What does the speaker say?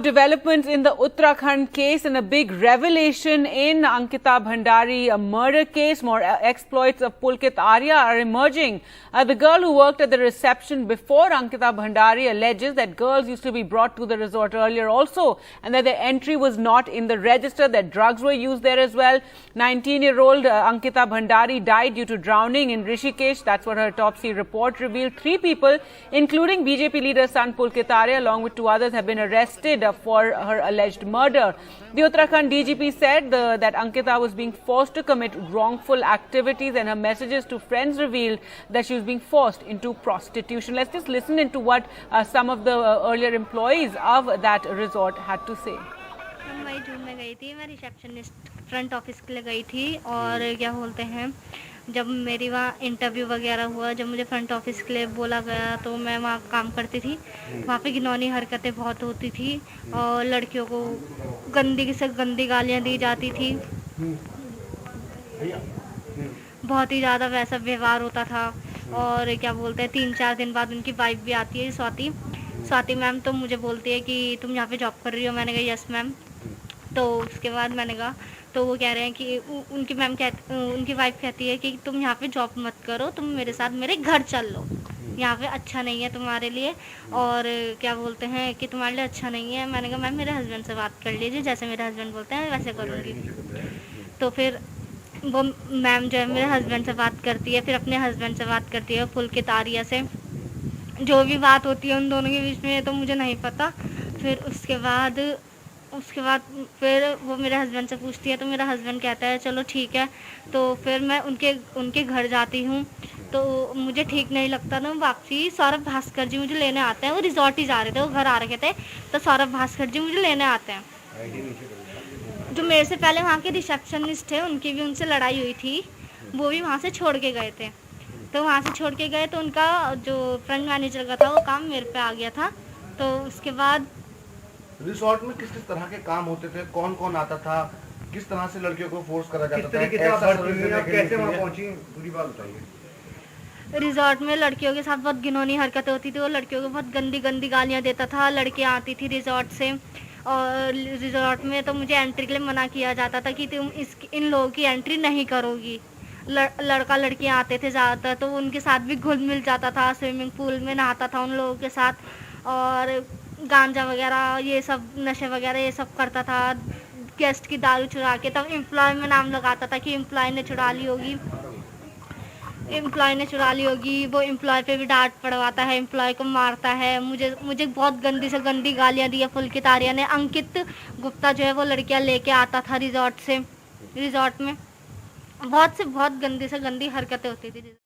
developments in the Uttarakhand case and a big revelation in Ankita Bhandari, a murder case. More exploits of Pulkit Arya are emerging. The girl who worked at the reception before Ankita Bhandari alleges that girls used to be brought to the resort earlier also, and that their entry was not in the register, that drugs were used there as well. 19-year-old Ankita Bhandari died due to drowning in Rishikesh. That's what her autopsy report revealed. 3 people, including BJP leader son Pulkit Arya, along with 2 others, have been arrested for her alleged murder. The Uttarakhand DGP said that Ankita was being forced to commit wrongful activities, and her messages to friends revealed that she was being forced into prostitution. Let's just listen into what some of the earlier employees of that resort had to say. मैं जून में गई थी, मैं receptionist front office के लिए गई थी और क्या बोलते हैं, जब मेरी वहाँ इंटरव्यू वगैरह हुआ, जब मुझे फ्रंट ऑफिस के लिए बोला गया तो मैं वहाँ काम करती थी। वहाँ पे घिनौनी हरकतें बहुत होती थी और लड़कियों को गंदी से गंदी गालियाँ दी जाती थी। बहुत ही ज़्यादा वैसा व्यवहार होता था। और क्या बोलते हैं, 3-4 दिन बाद उनकी वाइफ भी आती है, स्वाति मैम, तो मुझे बोलती है कि तुम यहाँ पे जॉब कर रही हो। मैंने कहा यस मैम। तो उसके बाद मैंने कहा, तो वो कह रहे हैं कि उनकी वाइफ कहती है कि तुम यहाँ पे जॉब मत करो, तुम मेरे साथ मेरे घर चल लो, यहाँ पे अच्छा नहीं है तुम्हारे लिए, और क्या बोलते हैं कि तुम्हारे लिए अच्छा नहीं है। मैंने कहा मैम मेरे हस्बैंड से बात कर लीजिए, जैसे मेरे हस्बैंड बोलते हैं वैसे करूँगी। तो फिर वो मैम जो है मेरे हस्बैंड से बात करती है, फिर अपने हस्बैंड से बात करती है पुलकित आर्या से। जो भी बात होती है उन दोनों के बीच में तो मुझे नहीं पता। फिर उसके बाद फिर वो मेरे हस्बैंड से पूछती है, तो मेरा हस्बैंड कहता है चलो ठीक है। तो फिर मैं उनके घर जाती हूँ, तो मुझे ठीक नहीं लगता ना। वापसी सौरभ भास्कर जी मुझे लेने आते हैं, वो रिजॉर्ट ही जा रहे थे, वो घर आ रखे थे, तो सौरभ भास्कर जी मुझे लेने आते हैं। जो मेरे से पहले वहाँ के रिसेप्शनिस्ट थे, उनकी भी उनसे लड़ाई हुई थी, वो भी वहाँ से छोड़ के गए थे। तो वहाँ से छोड़ के गए तो उनका जो फ्रंट मैनेजर का था वो काम मेरे पे आ गया था। तो उसके बाद रिसोर्ट में किस किस तरह के काम होते थे, कौन कौन आता था, किस तरह से लड़कियों को फोर्स करा जाता था, कैसे वहाँ पहुंची, पूरी बात बताइए। रिजॉर्ट में लड़कियों के साथ बहुत घिनौनी हरकतें होती थी, वो लड़कियों को बहुत गंदी गंदी गालियाँ देता था। लड़कियाँ आती थी रिजॉर्ट से, और रिजॉर्ट में तो मुझे एंट्री के लिए मना किया जाता था कि तुम इन लोगों की एंट्री नहीं करोगी। लड़का लड़कियाँ आते थे ज़्यादातर, तो उनके साथ भी घुल मिल जाता था, स्विमिंग पूल में नहाता था उन लोगों के साथ, और गांजा वगैरह ये सब नशे वगैरह ये सब करता था। गेस्ट की दारू चुरा के, तब एम्प्लॉय में नाम लगाता था कि एम्प्लॉय ने चुरा ली होगी। वो एम्प्लॉय पे भी डांट पड़वाता है, एम्प्लॉय को मारता है। मुझे बहुत गंदी से गंदी गालियाँ दी है पुलकित आर्या ने। अंकित गुप्ता जो है वो लड़कियाँ लेके आता था रिजॉर्ट में बहुत गंदी से गंदी हरकतें होती थी।